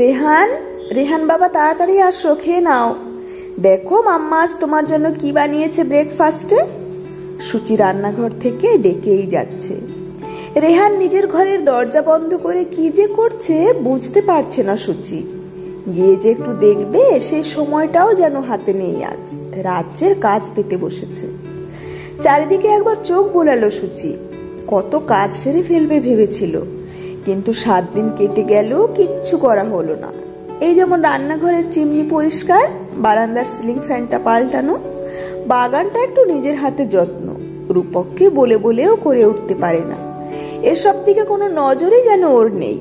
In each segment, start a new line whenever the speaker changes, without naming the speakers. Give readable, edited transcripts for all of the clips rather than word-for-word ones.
রেহান, রেহান বাবা তাড়াতাড়ি আসো, খেয়ে নাও। দেখো মাম্মা আজ তোমার জন্য কি বানিয়েছে ব্রেকফাস্টে। সুচি রান্নাঘর থেকে ডেকেই যাচ্ছে। রেহান নিজের ঘরের দরজা বন্ধ করে কি যে করছে বুঝতে পারছে না সুচি। গিয়ে যে একটু দেখবে সেই সময়টাও যেন হাতে নেই। আজ রাজ্যের কাজ পেতে বসেছে। চারিদিকে একবার চোখ বোলালো সুচি। কত কাজ সেরে ফেলবে ভেবেছিল, কিন্তু 7 দিন কেটে গেল, কিচ্ছু করা হলো না। এই যেমন রান্নাঘরের চিমনি পরিষ্কার, বারান্দার সিলিং ফ্যানটা পাল্টানো, বাগানটা একটু নিজের হাতে যত্ন, রূপককে বলে বলেও করে উঠতে পারে না। এসব দিকে কোনো নজরই যেন ওর নেই।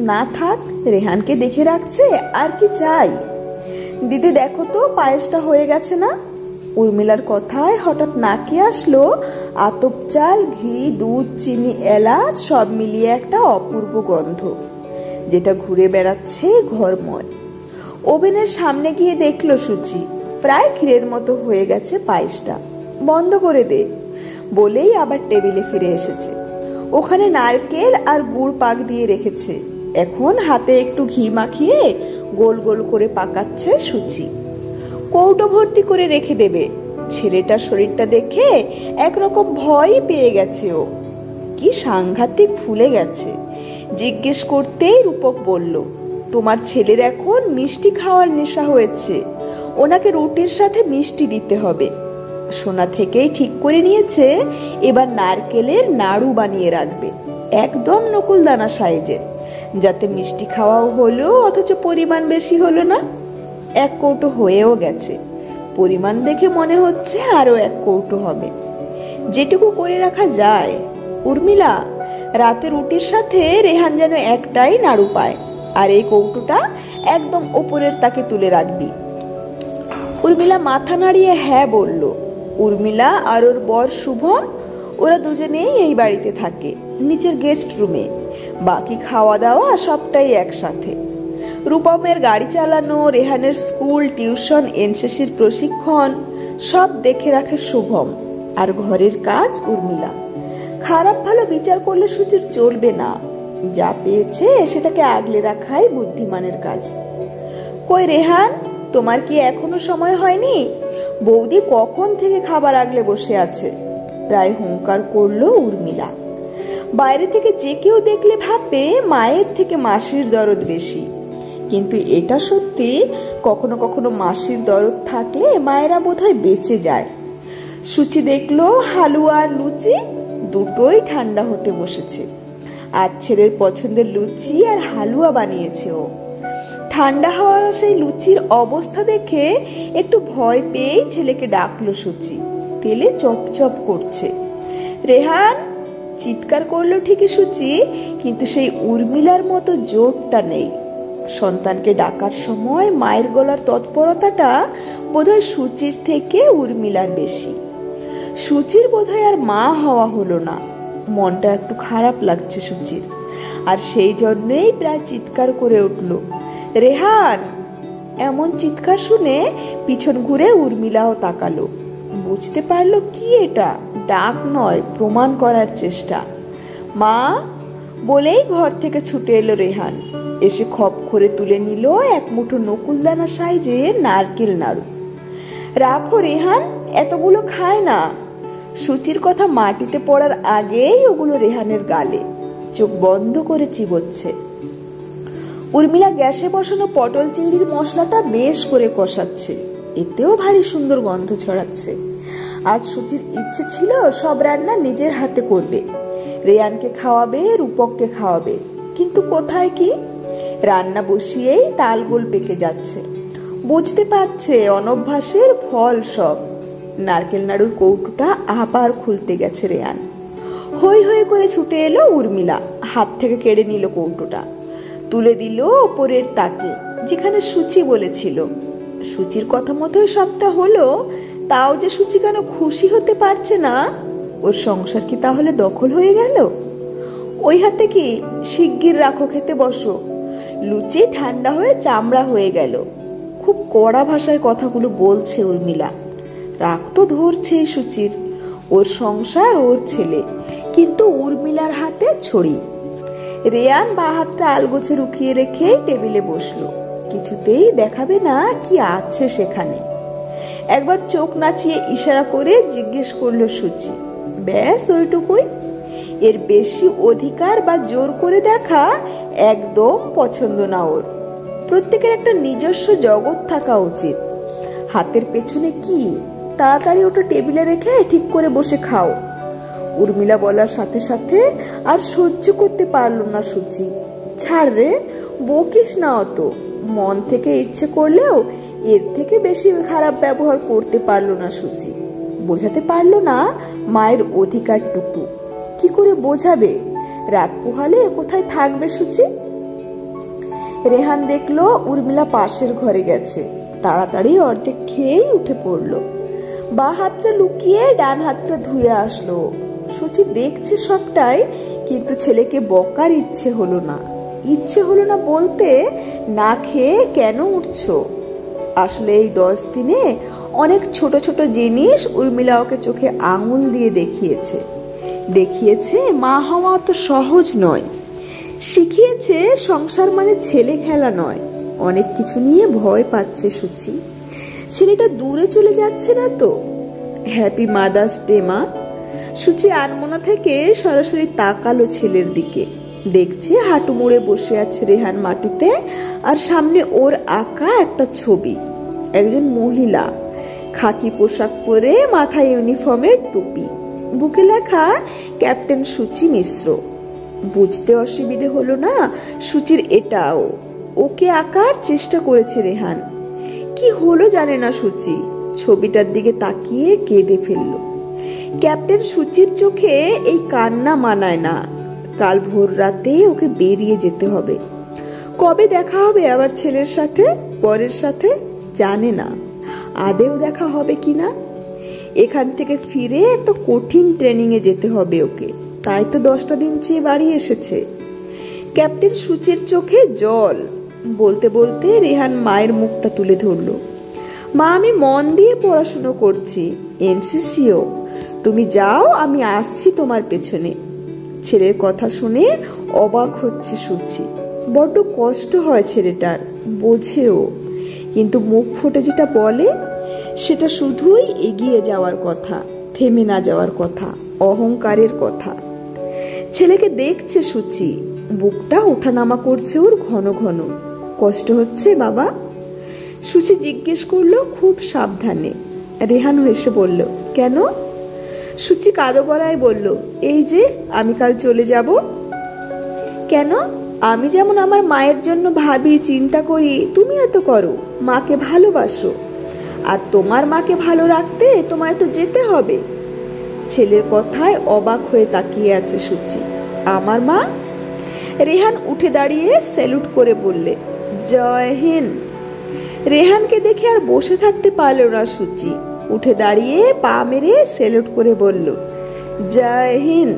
না থাক, রেহানকে দেখে রাখছে, আর কি চাই। দিদি দেখো তো পায়েসটা হয়ে গেছে না। উর্মিলার কথায় হঠাৎ নাকে আসলো আতপ চাল, ঘি, দুধ, চিনি, এলাচ সব মিলিয়ে একটা অপূর্ব গন্ধ, যেটা ঘুরে বেড়াচ্ছে ঘরময়। ওভেনের সামনে গিয়ে দেখলো সুচি প্রায় ক্ষীরের মতো হয়ে গেছে পায়েসটা। বন্ধ করে দে বলেই আবার টেবিলে ফিরে এসেছে। ওখানে নারকেল আর গুড় পাক দিয়ে রেখেছে। এখন হাতে একটু ঘি মাখিয়ে গোল গোল করে পাকাচ্ছে সুচি। কৌটো ভর্তি করে রেখে দেবে। ছেলেটার শরীরটা দেখে একরকম ভয়ই পেয়ে গেছে ও। কি সাংঘাতিক ফুলে গেছে। জিজ্ঞেস করতেই রূপক বলল, তোমার ছেলের এখন মিষ্টি খাওয়ার নেশা হয়েছে, ওনাকে রুটির সাথে মিষ্টি দিতে হবে। সোনা থেকেই ঠিক করে নিয়েছে এবার নারকেলের নাড়ু বানিয়ে রাখবে, একদম নকুলদানা সাইজের, যাতে মিষ্টি খাওয়াও হলো অথচ পরিমাণ বেশি হলো না। 1 কৌটো হয়েও গেছে, পরিমাণ দেখে মনে হচ্ছে আরো 1 কৌটো হবে, যেটুকু করে রাখা যায়। উর্মিলা, রাতে রুটির সাথে রেহান যেন একটাই নাড়ু পায়, আর এই কৌটোটা একদম ওপরের তাকে তুলে রাখবি। উর্মিলা মাথা নাড়িয়ে হ্যাঁ বলল। উর্মিলা আর ওর বর শুভম, ওরা দুজনেই এই বাড়িতে থাকে, নিচের গেস্ট রুমে। বাকি খাওয়া দাওয়া সবটাই একসাথে। রূপমের গাড়ি চালানো, রেহানের স্কুল, টিউশন, এনসিসির প্রশিক্ষণ সব দেখে রাখে শুভম, আর ঘরের কাজ উর্মিলা। খারাপ ভালো বিচার করলে সুচির চলবে না। যা পেয়েছে সেটাকে আগলে রাখাই বুদ্ধিমানের কাজ। কই রেহান, তোমার কি এখনো সময় হয়নি? বৌদি কখন থেকে খাবার আগলে বসে আছে। প্রায় হুঙ্কার করলো উর্মিলা। বাইরে থেকে যে কেউ দেখলে ভাববে মায়ের থেকে মাসির দরদ বেশি, কিন্তু এটা সত্যি। কখনো কখনো মাসির দরদ থাকলে মায়েরা বোধহয় বেঁচে যায়। সুচি দেখলো হালুয়া আর লুচি দুটোই ঠান্ডা হতে বসেছে। আর ছেলের পছন্দের লুচি আর হালুয়া বানিয়েছে ও। ঠান্ডা হওয়া সেই লুচির অবস্থা দেখে একটু ভয় পেয়েই ছেলেকে ডাকলো সুচি। তেলে চপচপ করছে। রেহান, চিৎকার করলো ঠিকই সুচি, কিন্তু সেই উর্মিলার মতো জোরটা নেই। সন্তানকে ডাকার সময় মায়ের গলার তৎপরতাটা বোধহয় সুচির থেকে উর্মিলার বেশি। সুচির বোধহয় আর মা হওয়া হলো না। মনটা একটু খারাপ লাগছে সুচির, আর সেই জন্যেই প্রায় চিৎকার করে উঠল, রেহান। এমন চিৎকার শুনে পিছন ঘুরে উর্মিলাও তাকালো। বুঝতে পারলো কি এটা ডাক নয়, প্রমাণ করার চেষ্টা। মা বলেই ঘর থেকে ছুটে এলো রেহান। এসে খপ করে তুলে নিল 1 মুঠো নকুলদানা সাইজের নারকেল নাড়ু। রাখো রেহান, এতগুলো খায় না। সুচির কথা মাটিতে পড়ার আগেই ওগুলো রেহানের গালে। চোখ বন্ধ করে চিবোচ্ছে। উর্মিলা গ্যাসে বসানো পটল চিংড়ির মশলাটা বেশ করে কষাচ্ছে, এতেও ভারী সুন্দর গন্ধ ছড়াচ্ছে। আজ সুচির ইচ্ছে ছিল সব রান্না নিজের হাতে করবে, রেয়ানকে খাওয়াবে, রূপককে খাওয়াবে, কিন্তু কোথায় কি। রান্না বসিয়েই তালগোল পেকে যাচ্ছে। বুঝতে পারছে অনভ্যাসের ফল সব। নারকেল নাড়ুর কৌটোটা আবার খুলতে গেছে রেয়ান। হই হই করে ছুটে এলো উর্মিলা, হাত থেকে কেড়ে নিল কৌটোটা, তুলে দিল ওপরের তাকে, যেখানে সুচি বলেছিল। সুচির কথা মতোই সবটা হলো, তাও যে সুচি কেন খুশি হতে পারছে না। ওর সংসার কি তাহলে দখল হয়ে গেল? ওই হাতে কি, শিগগির রাখো, খেতে বসো। লুচি ঠান্ডা হয়ে চামড়া হয়ে গেল। খুব কড়া ভাষায় কথাগুলো বলছে উর্মিলা। রাগ তো ধরছে সুচির, ওর সংসার, ওর ছেলে, কিন্তু উর্মিলার হাতে ছড়ি। রেয়ান বা হাতটা আলগোছে রুখিয়ে রেখে টেবিলে বসলো। কিছুতেই দেখাবে না কি আছে সেখানে। একবার চোখ নাচিয়ে ইশারা করে জিজ্ঞেস করলো সুচি। ব্যাস ওইটুকুই। এর বেশি অধিকার বা জোর করে দেখা একদম পছন্দ না ওর। প্রত্যেকের একটা নিজস্ব জগৎ থাকা উচিত। হাতের পেছনে কি? তাড়াতাড়ি ওটা টেবিলে রেখে ঠিক করে বসে খাও। উর্মিলা বলার সাথে সাথে আর সহ্য করতে পারল না সুচি। ছাড় রে, বকিস না অত। মন থেকে ইচ্ছে করলেও এর থেকে বেশি খারাপ ব্যবহার করতে পারল না সুচি। বোঝাতে পারল না মায়ের অধিকারটুকু। কি করে বোঝাবে? রাত পোহালে কোথায় থাকবে সুচি? রেহান দেখলো উর্মিলা পাশের ঘরে গেছে। তাড়াতাড়ি অর্ধেক খেয়েই উঠে পড়লো। বা হাতটা লুকিয়ে ডান হাতটা ধুয়ে আসলো। সুচি দেখছে সবটাই, কিন্তু ছেলেকে বকার ইচ্ছে হলো না। ইচ্ছে হলো না বলতে, না খেয়ে কেন উঠছো? আসলে এই 10 দিনে অনেক ছোট ছোট জিনিস উর্মিলা ওকে চোখে আঙুল দিয়ে দেখিয়েছে মা হওয়া তো সহজ নয়। শিখিয়েছে সংসার মানে ছেলে খেলা নয়। অনেক কিছু নিয়ে ভয় পাচ্ছে সুচি। ছেলেটা দূরে চলে যাচ্ছে না তো? হ্যাপি মাদার্স ডে মা। সুচি আনমনা থেকে সরাসরি তাকালো ছেলের দিকে। দেখছে হাঁটু মুড়ে বসে আছে রেহান মাটিতে, আর সামনে ওর আঁকা একটা ছবি। একজন মহিলা, খাকি পোশাক পরে, মাথায় ইউনিফর্মের টুপি, বুকে লেখা ক্যাপ্টেন সুচি মিশ্র। বুঝতে অসুবিধে হলো না সুচির এটাও। ওকে আঁকার চেষ্টা করেছে রেহান। কি হলো জানে না সুচি। ছবিটার দিকে তাকিয়ে কেঁদে ফেললো। ক্যাপ্টেন সুচির চোখে এই কান্না মানায় না। কাল ভোর রাতে ওকে বেরিয়ে যেতে হবে। কবে দেখা হবে আবার ছেলের সাথে, পরের সাথে জানে না। আদেও দেখা হবে কিনা। এখান থেকে ফিরে একটা কঠিন ট্রেনিং এ যেতে হবে ওকে। তাই তো 10টা দিন চেয়ে বাড়ি এসেছে। ক্যাপ্টেন সুচির চোখে জল। বলতে বলতে রেহান মায়ের মুখটা তুলে ধরলো। মা, আমি মন দিয়ে পড়াশুনো করছি, এনসিসিও। তুমি যাও, আমি আসছি তোমার পেছনে। ছেলের কথা শুনে অবাক হচ্ছে সুচি। বড্ড কষ্ট হয় ছেলেটার, বোঝেও। কিন্তু মুখ ফুটে যেটা বলে সেটা শুধুই এগিয়ে যাওয়ার কথা, থেমে না যাওয়ার কথা, অহংকারের কথা। ছেলেকে দেখছে সুচি। বুকটা ওঠানামা করছে ওর ঘন ঘন। কষ্ট হচ্ছে বাবা? সুচি জিজ্ঞেস করলো খুব সাবধানে। রেহান হেসে বলল, কেন? সুচি কাঁদো গলায় বলল, এই যে আমি কাল চলে যাব। কেন? আমি যেমন আমার মায়ের জন্য ভাবি, চিন্তা করি, তুমি এত করো। মাকে ভালোবাসো, আর তোমার মাকে ভালো রাখতে তোমায় তো যেতে হবে। ছেলের কথায় অবাক হয়ে তাকিয়ে আছে সুচি। আমার মা? রেহান উঠে দাঁড়িয়ে স্যালুট করে বললে, জয় হিন্দ। রেহানকে দেখে আর বসে থাকতে পারল না সুচি। উঠে দাঁড়িয়ে পা মেরে স্যালুট করে বলল, জয় হিন্দ।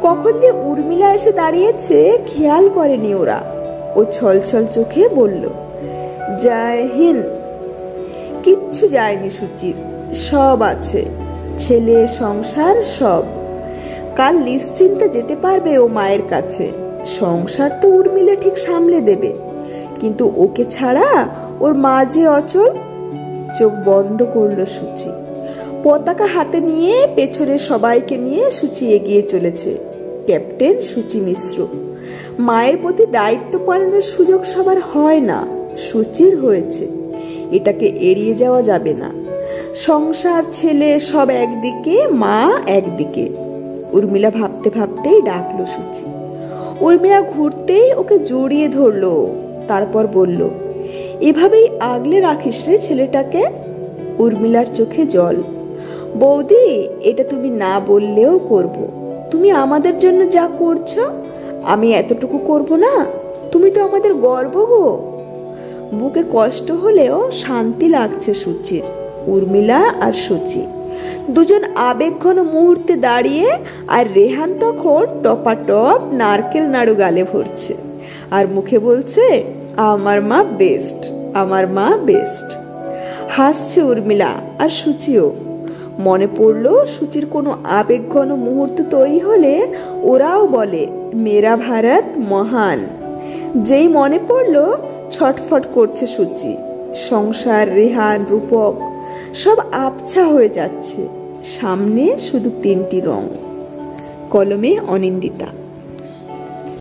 কখন যে উর্মিলা এসে দাঁড়িয়েছে খেয়াল করেনি ওরা। ও ছলছল চোখে বলল, জয় হিন্দ। কিচ্ছু যায়নি সুচির, সব আছে। ছেলে, সংসার, সব। কাল নিশ্চিন্তে যেতে পারবে ও মায়ের কাছে। সংসার তো উর্মিলা ঠিক সামলে দেবে, কিন্তু ওকে ছাড়া ওর মা যে অচল। চোখ বন্ধ করলো সুচি। পতাকা হাতে নিয়ে পেছনে সবাইকে নিয়ে সুচি এগিয়ে চলেছে। ক্যাপ্টেন সুচি মিশ্র। মায়ের প্রতি দায়িত্ব পালনের সুযোগ সবার হয় না, সুচির হয়েছে। এটাকে এড়িয়ে যাওয়া যাবে না। সংসার, ছেলে সব একদিকে, মা একদিকে। উর্মিলা ভাবতে ভাবতেই ডাকলো সুচি। উর্মিলা ঘুরতেই ওকে জড়িয়ে ধরলো। তারপর বলল, এভাবেই আগলে রাখিস রে ছেলেটাকে। উর্মিলার চোখে জল। বৌদি, এটা তুমি না বললেও করব। তুমি আমাদের জন্য যা করছো, আমি এতটুকু করব না? তুমি তো আমাদের গর্ব গো। বুকে কষ্ট হলেও শান্তি লাগছে সুচির। উর্মিলা আর সুচি দুজন আবেগঘন মুহূর্তে দাঁড়িয়ে, আর রেহান তখন টপাটপ নারকেল নাড়ু গালে ভরছে আর মুখে বলছে, আমার মা বেস্ট, আমার মা বেস্ট। হাসছে উর্মিলা আর সুচিও। মনে পড়লো সুচির কোনো আবেগঘন মুহূর্ত তৈরি হলে ওরাও বলে মেরা ভারত মহান। যেই মনে পড়লো ছটফট করছে সূচি। সংসার, রেহান, রূপক সব আবছা হয়ে যাচ্ছে। সামনে শুধু 3টি রং। কলমে অনিন্দিতা।